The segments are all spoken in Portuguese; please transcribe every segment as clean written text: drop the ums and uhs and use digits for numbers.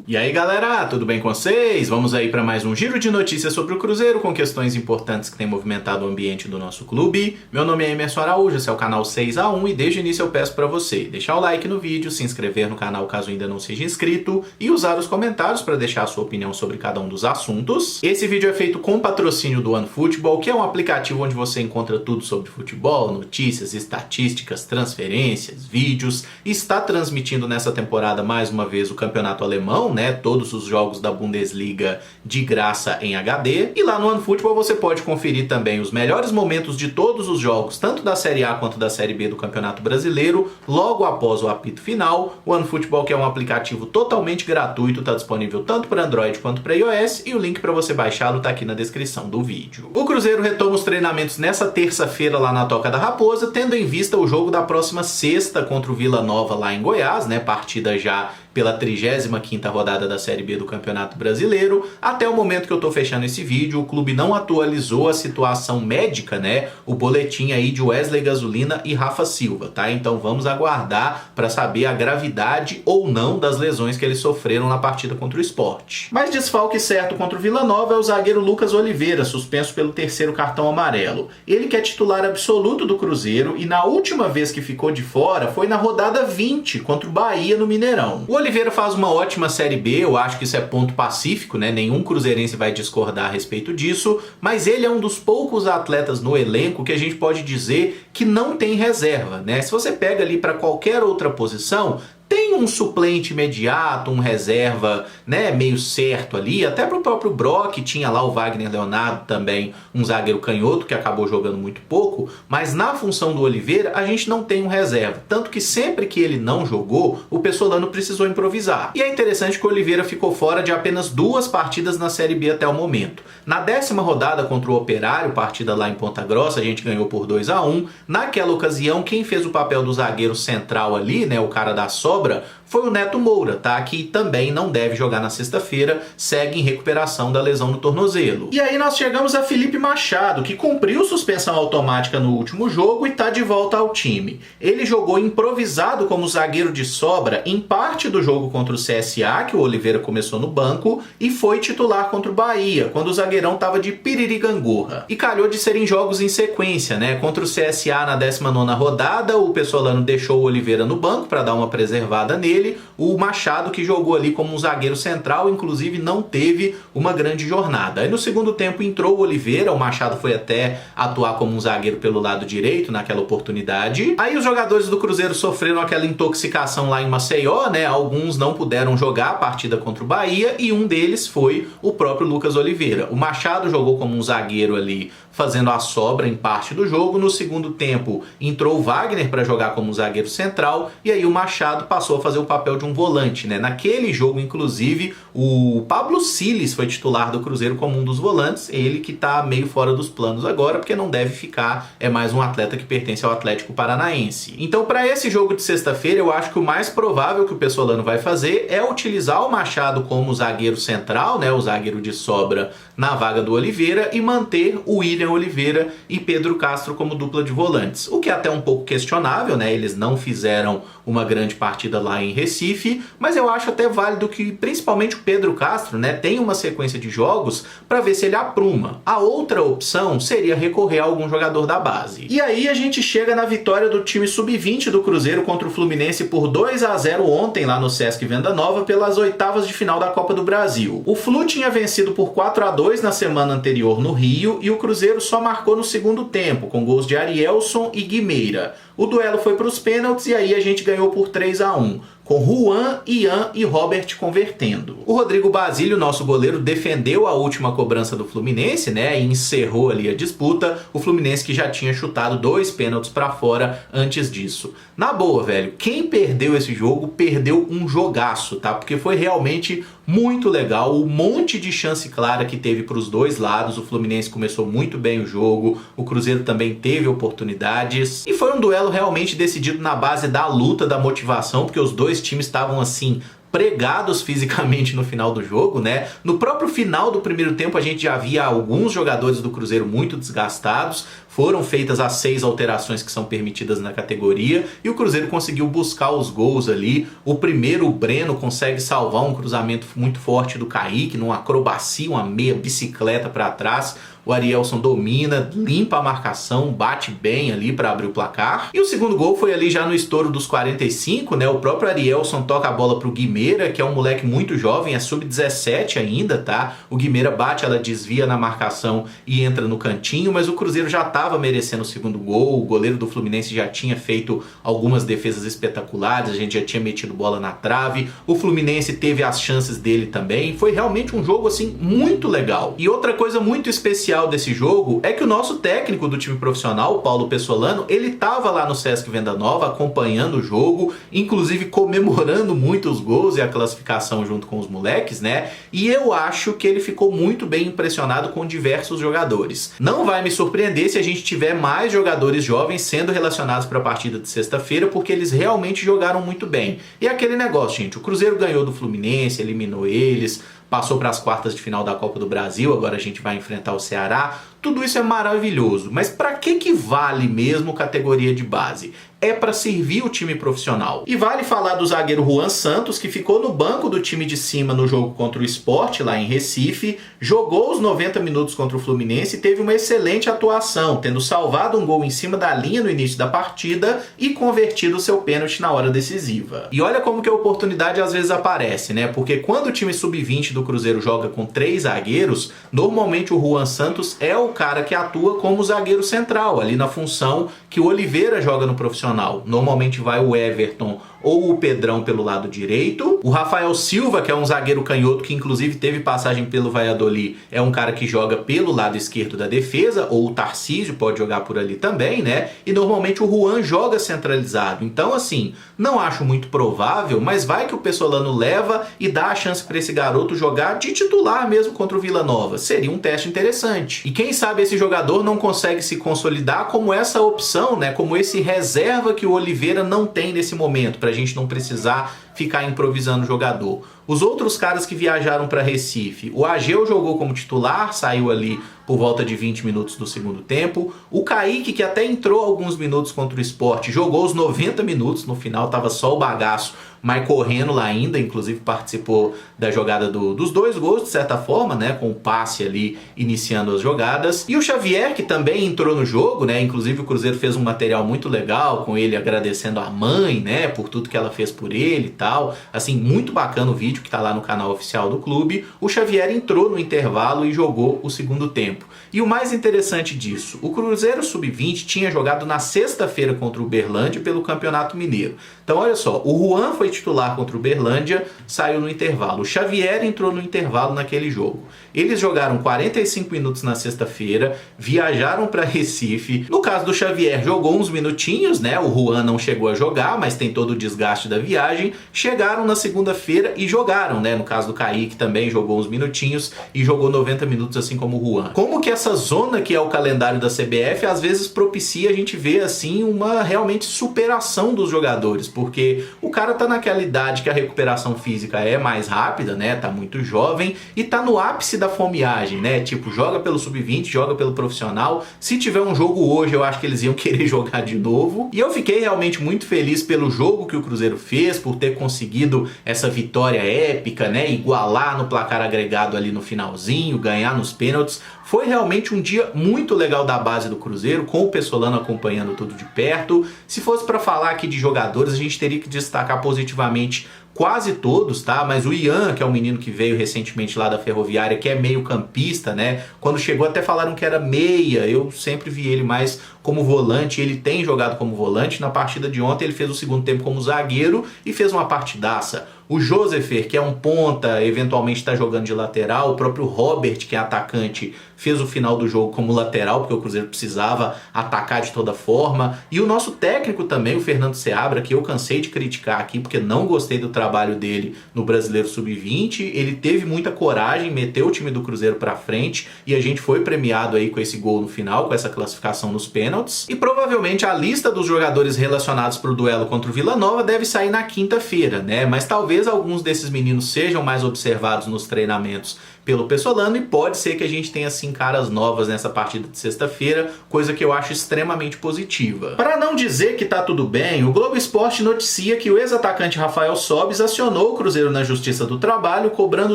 E aí galera, tudo bem com vocês? Vamos aí para mais um giro de notícias sobre o Cruzeiro com questões importantes que têm movimentado o ambiente do nosso clube. Meu nome é Emerson Araújo, esse é o canal 6x1 e desde o início eu peço para você deixar o like no vídeo, se inscrever no canal caso ainda não seja inscrito e usar os comentários para deixar a sua opinião sobre cada um dos assuntos. Esse vídeo é feito com patrocínio do OneFootball, que é um aplicativo onde você encontra tudo sobre futebol, notícias, estatísticas, transferências, vídeos. Está transmitindo nessa temporada mais uma vez o campeonato alemão, né, todos os jogos da Bundesliga de graça em HD. E lá no OneFootball você pode conferir também os melhores momentos de todos os jogos, tanto da Série A quanto da Série B do Campeonato Brasileiro, logo após o apito final. O OneFootball, que é um aplicativo totalmente gratuito, está disponível tanto para Android quanto para iOS, e o link para você baixá-lo está aqui na descrição do vídeo. O Cruzeiro retoma os treinamentos nessa terça-feira lá na Toca da Raposa, tendo em vista o jogo da próxima sexta contra o Vila Nova lá em Goiás, né, partida já pela 35ª rodada da Série B do Campeonato Brasileiro. Até o momento que eu tô fechando esse vídeo, o clube não atualizou a situação médica, né? O boletim aí de Wesley Gasolina e Rafa Silva, tá? Então vamos aguardar para saber a gravidade ou não das lesões que eles sofreram na partida contra o Sport. Mas desfalque certo contra o Vila Nova é o zagueiro Lucas Oliveira, suspenso pelo 3º cartão amarelo. Ele que é titular absoluto do Cruzeiro e na última vez que ficou de fora foi na rodada 20 contra o Bahia no Mineirão. O Oliveira faz uma ótima Série B, eu acho que isso é ponto pacífico, né? Nenhum cruzeirense vai discordar a respeito disso, mas ele é um dos poucos atletas no elenco que a gente pode dizer que não tem reserva, né? Se você pega ali para qualquer outra posição, tem um suplente imediato, um reserva, né, meio certo ali, até pro próprio Brock, tinha lá o Wagner Leonardo também, um zagueiro canhoto que acabou jogando muito pouco, mas na função do Oliveira a gente não tem um reserva, tanto que sempre que ele não jogou, o Pessolano precisou improvisar. E é interessante que o Oliveira ficou fora de apenas 2 partidas na Série B até o momento. Na 10ª rodada contra o Operário, partida lá em Ponta Grossa, a gente ganhou por 2-1. Naquela ocasião, quem fez o papel do zagueiro central ali, né, o cara da sobra, foi o Neto Moura, tá? Que também não deve jogar na sexta-feira, segue em recuperação da lesão no tornozelo. E aí nós chegamos a Felipe Machado, que cumpriu suspensão automática no último jogo e tá de volta ao time. Ele jogou improvisado como zagueiro de sobra em parte do jogo contra o CSA, que o Oliveira começou no banco, e foi titular contra o Bahia, quando o zagueirão tava de piriri gangorra. E calhou de serem jogos em sequência, né? Contra o CSA na 19ª rodada, o Pessolano deixou o Oliveira no banco para dar uma preservada nele. O Machado, que jogou ali como um zagueiro central, inclusive não teve uma grande jornada. Aí no segundo tempo entrou o Oliveira, o Machado foi até atuar como um zagueiro pelo lado direito naquela oportunidade. Aí os jogadores do Cruzeiro sofreram aquela intoxicação lá em Maceió, né? Alguns não puderam jogar a partida contra o Bahia e um deles foi o próprio Lucas Oliveira. O Machado jogou como um zagueiro ali, fazendo a sobra em parte do jogo. No segundo tempo entrou o Wagner para jogar como zagueiro central e aí o Machado passou a fazer o papel de um volante, né? Naquele jogo, inclusive, o Pablo Siles foi titular do Cruzeiro como um dos volantes, ele que tá meio fora dos planos agora, porque não deve ficar, é mais um atleta que pertence ao Atlético Paranaense. Então, para esse jogo de sexta-feira, eu acho que o mais provável que o Pessolano vai fazer é utilizar o Machado como zagueiro central, né? O zagueiro de sobra na vaga do Oliveira e manter o William Oliveira e Pedro Castro como dupla de volantes, o que é até um pouco questionável, né? Eles não fizeram uma grande partida lá em Recife, mas eu acho até válido que principalmente o Pedro Castro, né, tenha uma sequência de jogos para ver se ele apruma. A outra opção seria recorrer a algum jogador da base. E aí a gente chega na vitória do time sub-20 do Cruzeiro contra o Fluminense por 2-0 ontem lá no Sesc Venda Nova pelas oitavas de final da Copa do Brasil. O Flu tinha vencido por 4-2 na semana anterior no Rio e o Cruzeiro só marcou no segundo tempo, com gols de Arielson e Guimeira. O duelo foi para os pênaltis e aí a gente ganhou por 3-1. Com Juan, Ian e Robert convertendo. O Rodrigo Basílio, nosso goleiro, defendeu a última cobrança do Fluminense, né, e encerrou ali a disputa. O Fluminense que já tinha chutado 2 pênaltis para fora antes disso. Na boa, velho, quem perdeu esse jogo, perdeu um jogaço, tá? Porque foi realmente muito legal, o monte de chance clara que teve para os dois lados. O Fluminense começou muito bem o jogo, o Cruzeiro também teve oportunidades. E foi um duelo realmente decidido na base da luta, da motivação, porque os dois times estavam assim pregados fisicamente no final do jogo, né? No próprio final do primeiro tempo a gente já via alguns jogadores do Cruzeiro muito desgastados. Foram feitas as 6 alterações que são permitidas na categoria e o Cruzeiro conseguiu buscar os gols ali. O primeiro, o Breno, consegue salvar um cruzamento muito forte do Kaique, numa acrobacia, uma meia bicicleta para trás. O Arielson domina, limpa a marcação, bate bem ali para abrir o placar. E o segundo gol foi ali já no estouro dos 45, né? O próprio Arielson toca a bola pro Guimeira, que é um moleque muito jovem, é sub-17 ainda, tá? O Guimeira bate, ela desvia na marcação e entra no cantinho, mas o Cruzeiro já estava merecendo o segundo gol. O goleiro do Fluminense já tinha feito algumas defesas espetaculares, a gente já tinha metido bola na trave. O Fluminense teve as chances dele também. Foi realmente um jogo assim muito legal. E outra coisa muito especial desse jogo é que o nosso técnico do time profissional, o Paulo Pessolano, ele estava lá no Sesc Venda Nova acompanhando o jogo, inclusive comemorando muito os gols e a classificação junto com os moleques, né? E eu acho que ele ficou muito bem impressionado com diversos jogadores. Não vai me surpreender se a gente tiver mais jogadores jovens sendo relacionados para a partida de sexta-feira, porque eles realmente jogaram muito bem. E aquele negócio, gente, o Cruzeiro ganhou do Fluminense, eliminou eles, passou para as quartas de final da Copa do Brasil, agora a gente vai enfrentar o Ceará. Tudo isso é maravilhoso, mas para que vale mesmo categoria de base? É para servir o time profissional. E vale falar do zagueiro Juan Santos, que ficou no banco do time de cima no jogo contra o Sport, lá em Recife, jogou os 90 minutos contra o Fluminense e teve uma excelente atuação, tendo salvado um gol em cima da linha no início da partida e convertido o seu pênalti na hora decisiva. E olha como que a oportunidade às vezes aparece, né? Porque quando o time sub-20 do Cruzeiro joga com 3 zagueiros, normalmente o Juan Santos é o cara que atua como zagueiro central, ali na função que o Oliveira joga no profissional. Normalmente vai o Everton ou o Pedrão pelo lado direito. O Rafael Silva, que é um zagueiro canhoto que inclusive teve passagem pelo Valladolid, é um cara que joga pelo lado esquerdo da defesa, ou o Tarcísio pode jogar por ali também, né? E normalmente o Juan joga centralizado. Então assim, não acho muito provável, mas vai que o Pessolano leva e dá a chance para esse garoto jogar de titular mesmo contra o Vila Nova. Seria um teste interessante. E quem sabe esse jogador não consegue se consolidar como essa opção, né? Como esse reserva que o Oliveira não tem nesse momento, pra gente não precisar ficar improvisando o jogador. Os outros caras que viajaram para Recife, o Ageu jogou como titular, saiu ali por volta de 20 minutos do segundo tempo. O Kaique, que até entrou alguns minutos contra o Sport, jogou os 90 minutos, no final tava só o bagaço, mas correndo lá ainda, inclusive participou da jogada dos 2 gols, de certa forma, né, com o passe ali iniciando as jogadas. E o Xavier, que também entrou no jogo, né, inclusive o Cruzeiro fez um material muito legal com ele agradecendo a mãe, né, por tudo que ela fez por ele e tal. Assim, muito bacana o vídeo que tá lá no canal oficial do clube. O Xavier entrou no intervalo e jogou o segundo tempo. E o mais interessante disso, o Cruzeiro Sub-20 tinha jogado na sexta-feira contra o Uberlândia pelo Campeonato Mineiro. Então olha só, o Juan foi titular contra o Uberlândia, saiu no intervalo. O Xavier entrou no intervalo naquele jogo. Eles jogaram 45 minutos na sexta-feira, viajaram para Recife. No caso do Xavier, jogou uns minutinhos, né? O Juan não chegou a jogar, mas tem todo o desgaste da viagem. Chegaram na segunda-feira e jogaram, né? No caso do Kaique também jogou uns minutinhos e jogou 90 minutos, assim como o Juan. Como que essa zona que é o calendário da CBF às vezes propicia a gente ver assim uma realmente superação dos jogadores, porque o cara tá naquela idade que a recuperação física é mais rápida, né? Tá muito jovem e tá no ápice da fomeagem, né? Tipo, joga pelo sub-20, joga pelo profissional. Se tiver um jogo hoje, eu acho que eles iam querer jogar de novo. E eu fiquei realmente muito feliz pelo jogo que o Cruzeiro fez, por ter conseguido essa vitória épica, né? Igualar no placar agregado ali no finalzinho, ganhar nos pênaltis. Foi realmente um dia muito legal da base do Cruzeiro, com o Pessolano acompanhando tudo de perto. Se fosse para falar aqui de jogadores, a gente teria que destacar positivamente quase todos, tá? Mas o Ian, que é um menino que veio recentemente lá da Ferroviária, que é meio campista, né? Quando chegou até falaram que era meia, eu sempre vi ele mais como volante, ele tem jogado como volante. Na partida de ontem ele fez o segundo tempo como zagueiro e fez uma partidaça. O Josefer, que é um ponta, eventualmente está jogando de lateral. O próprio Robert, que é atacante, fez o final do jogo como lateral, porque o Cruzeiro precisava atacar de toda forma. E o nosso técnico também, o Fernando Seabra, que eu cansei de criticar aqui, porque não gostei do trabalho trabalho dele no Brasileiro Sub-20, ele teve muita coragem, meteu o time do Cruzeiro pra frente e a gente foi premiado aí com esse gol no final, com essa classificação nos pênaltis. E provavelmente a lista dos jogadores relacionados pro duelo contra o Vila Nova deve sair na quinta-feira, né? Mas talvez alguns desses meninos sejam mais observados nos treinamentos pelo Pessolano e pode ser que a gente tenha sim caras novas nessa partida de sexta-feira, coisa que eu acho extremamente positiva. Para não dizer que tá tudo bem, o Globo Esporte noticia que o ex-atacante Rafael Sobis acionou o Cruzeiro na Justiça do Trabalho cobrando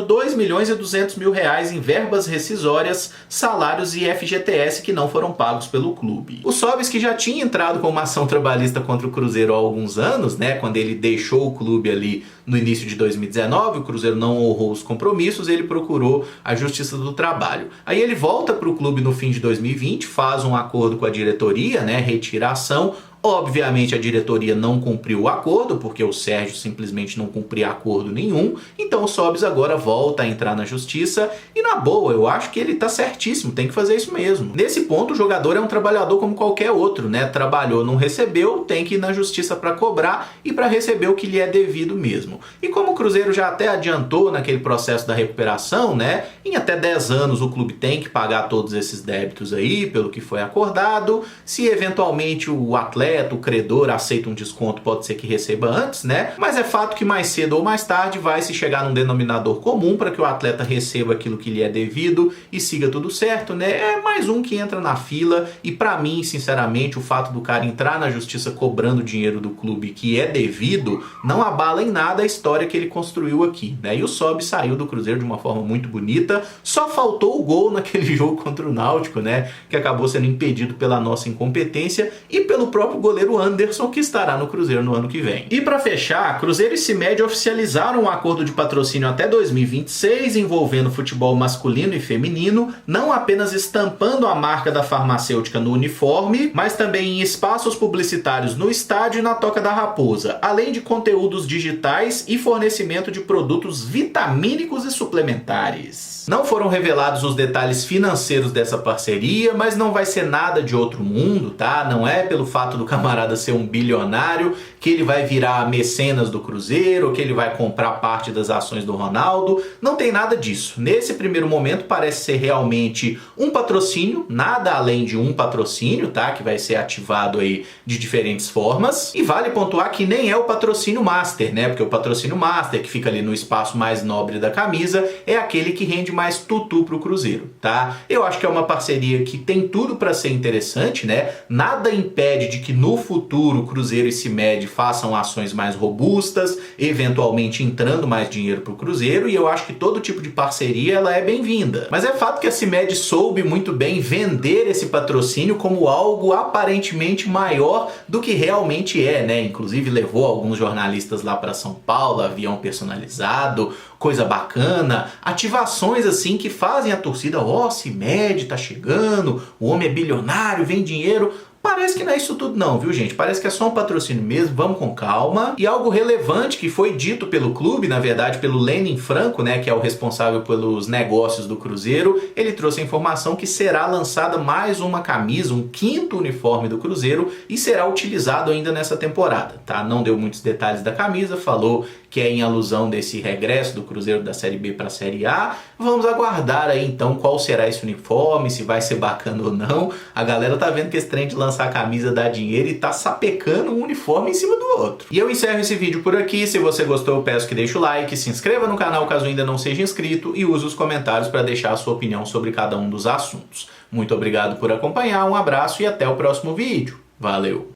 R$2.200.000 em verbas rescisórias, salários e FGTS que não foram pagos pelo clube. O Sobis, que já tinha entrado com uma ação trabalhista contra o Cruzeiro há alguns anos, né, quando ele deixou o clube ali no início de 2019, o Cruzeiro não honrou os compromissos, ele procurou a Justiça do Trabalho. Aí ele volta para o clube no fim de 2020, faz um acordo com a diretoria, né, retira a ação. Obviamente a diretoria não cumpriu o acordo, porque o Sérgio simplesmente não cumpria acordo nenhum, então o Sobis agora volta a entrar na justiça e na boa, eu acho que ele tá certíssimo, tem que fazer isso mesmo. Nesse ponto o jogador é um trabalhador como qualquer outro, né? Trabalhou, não recebeu, tem que ir na justiça para cobrar e para receber o que lhe é devido mesmo. E como o Cruzeiro já até adiantou naquele processo da recuperação, né? Em até 10 anos o clube tem que pagar todos esses débitos aí, pelo que foi acordado. Se eventualmente o atleta, o credor aceita um desconto, pode ser que receba antes, né? Mas é fato que mais cedo ou mais tarde vai se chegar num denominador comum para que o atleta receba aquilo que lhe é devido e siga tudo certo, né? É mais um que entra na fila e para mim, sinceramente, o fato do cara entrar na justiça cobrando dinheiro do clube que é devido não abala em nada a história que ele construiu aqui, né? E o Sobis saiu do Cruzeiro de uma forma muito bonita, só faltou o gol naquele jogo contra o Náutico, né? Que acabou sendo impedido pela nossa incompetência e pelo próprio goleiro Anderson, que estará no Cruzeiro no ano que vem. E para fechar, Cruzeiro e CIMED oficializaram um acordo de patrocínio até 2026 envolvendo futebol masculino e feminino, não apenas estampando a marca da farmacêutica no uniforme, mas também em espaços publicitários no estádio e na Toca da Raposa, além de conteúdos digitais e fornecimento de produtos vitamínicos e suplementares. Não foram revelados os detalhes financeiros dessa parceria, mas não vai ser nada de outro mundo, tá? Não é pelo fato do camarada ser um bilionário que ele vai virar mecenas do Cruzeiro, que ele vai comprar parte das ações do Ronaldo. Não tem nada disso. Nesse primeiro momento parece ser realmente um patrocínio, nada além de um patrocínio, tá? Que vai ser ativado aí de diferentes formas. E vale pontuar que nem é o patrocínio master, né? Porque o patrocínio master, que fica ali no espaço mais nobre da camisa, é aquele que rende mais tutu pro Cruzeiro, tá? Eu acho que é uma parceria que tem tudo para ser interessante, né? Nada impede de que no futuro Cruzeiro e CIMED façam ações mais robustas, eventualmente entrando mais dinheiro pro Cruzeiro, e eu acho que todo tipo de parceria ela é bem-vinda. Mas é fato que a CIMED soube muito bem vender esse patrocínio como algo aparentemente maior do que realmente é, né? Inclusive levou alguns jornalistas lá para São Paulo, avião personalizado, coisa bacana, ativações assim que fazem a torcida, ó, CIMED tá chegando, o homem é bilionário, vem dinheiro. Parece que não é isso tudo não, viu gente? Parece que é só um patrocínio mesmo, vamos com calma. E algo relevante que foi dito pelo clube, na verdade pelo Lenin Franco, né, que é o responsável pelos negócios do Cruzeiro, ele trouxe a informação que será lançada mais uma camisa, um 5º uniforme do Cruzeiro e será utilizado ainda nessa temporada, tá? Não deu muitos detalhes da camisa, falou que é em alusão desse regresso do Cruzeiro da Série B para a Série A. Vamos aguardar aí então qual será esse uniforme, se vai ser bacana ou não. A galera tá vendo que esse trem de lançar a camisa dá dinheiro e tá sapecando um uniforme em cima do outro. E eu encerro esse vídeo por aqui. Se você gostou, eu peço que deixe o like, se inscreva no canal caso ainda não seja inscrito e use os comentários para deixar a sua opinião sobre cada um dos assuntos. Muito obrigado por acompanhar, um abraço e até o próximo vídeo. Valeu!